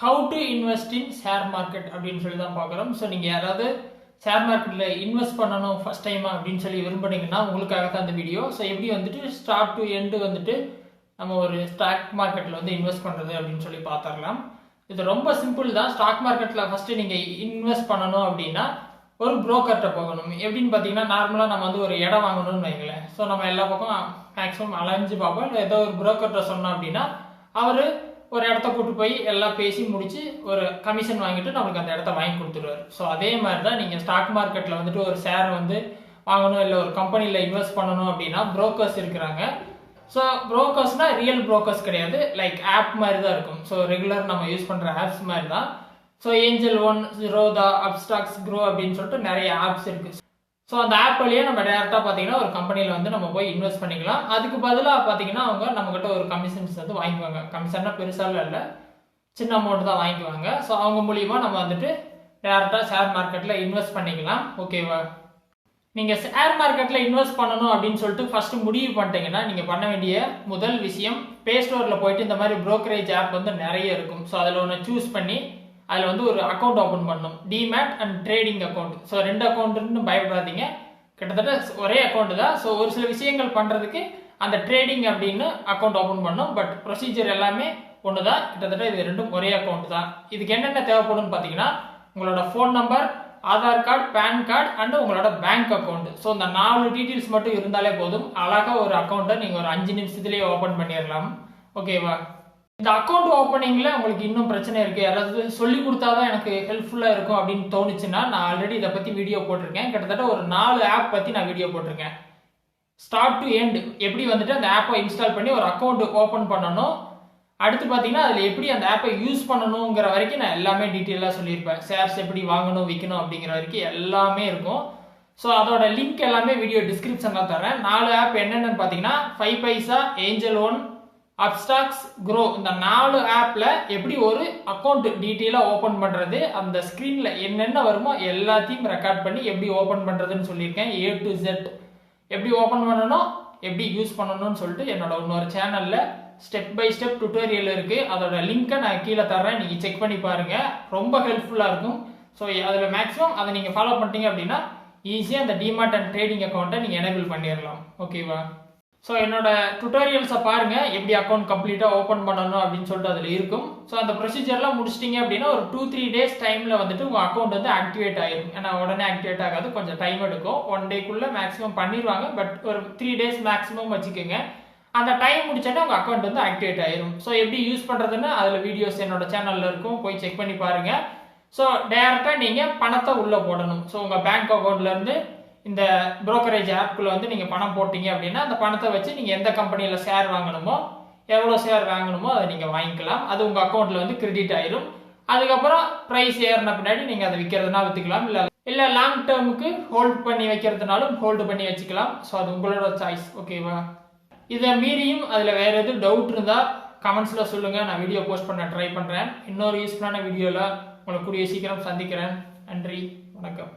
how to invest in share market அப்படின்னு சொல்லி தான் பார்க்குறோம். ஸோ நீங்கள் யாராவது ஷேர் மார்க்கெட்டில் இன்வெஸ்ட் பண்ணணும் ஃபஸ்ட் டைம் அப்படின்னு சொல்லி விரும்புனீங்கன்னா உங்களுக்காக தான் அந்த வீடியோ. ஸோ எப்படி வந்துட்டு ஸ்டார்ட் டு எண்டு வந்துட்டு நம்ம ஒரு ஸ்டாக் மார்க்கெட்டில் வந்து இன்வெஸ்ட் பண்ணுறது அப்படின்னு சொல்லி பார்த்துடலாம். இது ரொம்ப சிம்பிள் தான். ஸ்டாக் மார்க்கெட்டில் ஃபஸ்ட்டு நீங்கள் இன்வெஸ்ட் பண்ணணும் அப்படின்னா ஒரு புரோக்கர்கிட்ட போகணும். எப்படின்னு பார்த்தீங்கன்னா நார்மலாக நம்ம வந்து ஒரு இடம் வாங்கணும்னு வைங்களேன். ஸோ நம்ம எல்லா பக்கம் மேக்ஸிமம் அலைஞ்சு பார்ப்போம். இல்லை ஏதோ ஒரு புரோக்கர்கிட்ட சொன்னோம் அப்படின்னா அவர் ஒரு இடத்த கூட்டு போய் எல்லாம் பேசி முடிச்சு ஒரு கமிஷன் வாங்கிட்டு நம்மளுக்கு அந்த இடத்த வாங்கி கொடுத்துருவாரு. ஸோ அதே மாதிரி தான் நீங்கள் ஸ்டாக் மார்க்கெட்டில் வந்துட்டு ஒரு ஷேர் வந்து வாங்கணும் இல்லை ஒரு கம்பெனியில் இன்வெஸ்ட் பண்ணணும் அப்படின்னா புரோக்கர்ஸ் இருக்கிறாங்க. ஸோ புரோக்கர்ஸ்னா ரியல் புரோக்கர்ஸ் கிடையாது, லைக் ஆப் மாதிரி தான் இருக்கும். ஸோ ரெகுலர் நம்ம யூஸ் பண்ணுற ஆப்ஸ் மாதிரி தான். So angel one, Zerodha, Upstox, grow அப்படின்னு சொல்லிட்டு நிறைய ஆப்ஸ் இருக்குது. ஸோ அந்த ஆப் வழியே நம்ம டேரெக்டாக பார்த்தீங்கன்னா ஒரு கம்பெனியில் வந்து நம்ம போய் இன்வெஸ்ட் பண்ணிக்கலாம். அதுக்கு பதிலாக பார்த்தீங்கன்னா அவங்க நம்மகிட்ட ஒரு கமிஷன்ஸ் வந்து வாங்கிக்குவாங்க. கமிஷன்னா பெருசாக இல்லை, சின்ன அமௌண்ட் தான் வாங்கிக்குவாங்க. ஸோ அவங்க மூலியமாக நம்ம வந்துட்டு டேரெக்டாக ஷேர் மார்க்கெட்டில் இன்வெஸ்ட் பண்ணிக்கலாம். ஓகேவா? நீங்கள் ஷேர் மார்க்கெட்டில் இன்வெஸ்ட் பண்ணணும் அப்படின்னு சொல்லிட்டு ஃபஸ்ட்டு முடிவு பண்ணிட்டீங்கன்னா நீங்கள் பண்ண வேண்டிய முதல் விஷயம், ப்ளே ஸ்டோரில் போயிட்டு இந்த மாதிரி ப்ரோக்கரேஜ் ஆப் வந்து நிறைய இருக்கும். ஸோ அதில் ஒன்று சூஸ் பண்ணி அதில் வந்து ஒரு அக்கௌண்ட் ஓப்பன் பண்ணணும். Demat and trading account. So 2 அக்கௌண்ட்டுன்னு பயப்படாதீங்க, கிட்டத்தட்ட ஒரே அக்கௌண்ட் தான். ஸோ ஒரு சில விஷயங்கள் பண்ணுறதுக்கு அந்த ட்ரேடிங் அப்படின்னு அக்கௌண்ட் ஓப்பன் பண்ணணும். பட் ப்ரொசீஜர் எல்லாமே ஒன்று தான். கிட்டத்தட்ட இது ரெண்டும் ஒரே அக்கௌண்ட் தான். இதுக்கு என்னென்ன தேவைப்படும்னு பார்த்தீங்கன்னா உங்களோட phone number, Aadhaar card, PAN card and உங்களோட பேங்க் அக்கௌண்ட். ஸோ இந்த 4 டீட்டெயில்ஸ் மட்டும் இருந்தாலே போதும். அழகாக ஒரு அக்கௌண்ட்டை நீங்கள் ஒரு 5 நிமிஷத்துலேயே ஓப்பன் பண்ணிடலாம். ஓகேவா? இந்த அக்கௌண்ட் ஓப்பனிங்கில் உங்களுக்கு இன்னும் பிரச்சனை இருக்குது, யாராவது சொல்லி கொடுத்தாதான் எனக்கு ஹெல்ப்ஃபுல்லாக இருக்கும் அப்படின்னு தோணுச்சுன்னா நான் ஆல்ரெடி இதை பற்றி வீடியோ போட்டிருக்கேன். கிட்டத்தட்ட ஒரு 4 ஆப் பற்றி நான் வீடியோ போட்டிருக்கேன். ஸ்டார்ட் டு எண்ட் எப்படி வந்துட்டு அந்த ஆப்பை இன்ஸ்டால் பண்ணி ஒரு அக்கௌண்ட் ஓப்பன் பண்ணணும், அடுத்து பார்த்தீங்கன்னா அதில் எப்படி அந்த ஆப்பை யூஸ் பண்ணணுங்கிற வரைக்கும் நான் எல்லாமே டீட்டெயிலாக சொல்லியிருப்பேன். ஷேர்ஸ் எப்படி வாங்கணும் விற்கணும் அப்படிங்கிற வரைக்கும் எல்லாமே இருக்கும். ஸோ அதோட லிங்க் எல்லாமே வீடியோ டிஸ்கிரிப்ஷனில் தரேன். 4 ஆப் என்னென்னு பார்த்தீங்கன்னா பைசா, ஏஞ்சல் ஒன், அப்ஸ்டாக்ஸ், க்ரோ. இந்த 4 ஆப்ல எப்படி ஒரு அக்கௌண்ட் டீட்டெயிலாக ஓப்பன் பண்ணுறது, அந்த ஸ்க்ரீனில் என்னென்ன வருமோ எல்லாத்தையும் ரெக்கார்ட் பண்ணி எப்படி ஓப்பன் பண்ணுறதுன்னு சொல்லியிருக்கேன். A to Z எப்படி ஓப்பன் பண்ணணும், எப்படி யூஸ் பண்ணணும்னு சொல்லிட்டு என்னோட இன்னொரு சேனலில் ஸ்டெப் பை ஸ்டெப் டுட்டோரியல் இருக்குது. அதோட லிங்க்கை நான் கீழே தர்றேன், நீங்கள் செக் பண்ணி பாருங்கள். ரொம்ப ஹெல்ப்ஃபுல்லாக இருக்கும். ஸோ அதில் மேக்ஸிமம் அதை நீங்கள் ஃபாலோ பண்ணிட்டீங்க அப்படின்னா ஈஸியாக அந்த டிமாட் அண்ட் ட்ரேடிங் அக்கௌண்ட்டை நீங்கள் எனேபிள் பண்ணிடலாம். ஓகேவா? ஸோ என்னோட டுட்டோரியல்ஸை பாருங்கள், எப்படி அக்கௌண்ட் கம்ப்ளீட்டாக ஓப்பன் பண்ணணும் அப்படின்னு சொல்லிட்டு அதில் இருக்கும். ஸோ அந்த ப்ரொசீஜர்லாம் முடிச்சிட்டிங்க அப்படின்னா ஒரு 2-3 டேஸ் டைமில் வந்துட்டு உங்கள் அக்கௌண்ட் வந்து ஆக்டிவேட் ஆகிடும். ஏன்னா உடனே ஆக்டிவேட் ஆகாது, கொஞ்சம் டைம் எடுக்கும். 1 டேக்குள்ளே மேக்ஸிமம் பண்ணிடுவாங்க. பட் ஒரு 3 டேஸ் மேக்ஸிமம் வச்சுக்கோங்க. அந்த டைம் முடிச்சோன்னா உங்கள் அக்கௌண்ட் வந்து ஆக்டிவேட் ஆகிடும். ஸோ எப்படி யூஸ் பண்ணுறதுன்னு அதில் வீடியோஸ் என்னோட சேனலில் இருக்கும், போய் செக் பண்ணி பாருங்கள். ஸோ டேரெக்டாக நீங்கள் பணத்தை உள்ளே போடணும். ஸோ உங்கள் பேங்க் அக்கௌண்ட்லேருந்து இந்த புரோக்கரேஜ் ஆப்குள்ளே வந்து நீங்கள் பணம் போட்டீங்க அப்படின்னா அந்த பணத்தை வச்சு நீங்கள் எந்த கம்பெனியில் ஷேர் வாங்கணுமோ, எவ்வளோ ஷேர் வாங்கணுமோ அதை நீங்கள் வாங்கிக்கலாம். அது உங்கள் அக்கௌண்ட்டில் வந்து கிரெடிட் ஆயிடும். அதுக்கப்புறம் ப்ரைஸ் ஏறின பின்னாடி நீங்கள் அதை விற்கிறதுனா விற்றுக்கலாம், இல்லை லாங் டேர்முக்கு ஹோல்ட் பண்ணி வைக்கிறதுனாலும் ஹோல்டு பண்ணி வச்சுக்கலாம். ஸோ அது உங்களோட சாய்ஸ். ஓகேவா? இதை மீறியும் அதில் வேறு எதுவும் டவுட் இருந்தால் கமெண்ட்ஸில் சொல்லுங்கள், நான் வீடியோ போஸ்ட் பண்ண ட்ரை பண்ணுறேன். இன்னொரு யூஸ்ஃபுல்லான வீடியோவில் உங்களை கூடிய சீக்கிரம் சந்திக்கிறேன். நன்றி, வணக்கம்.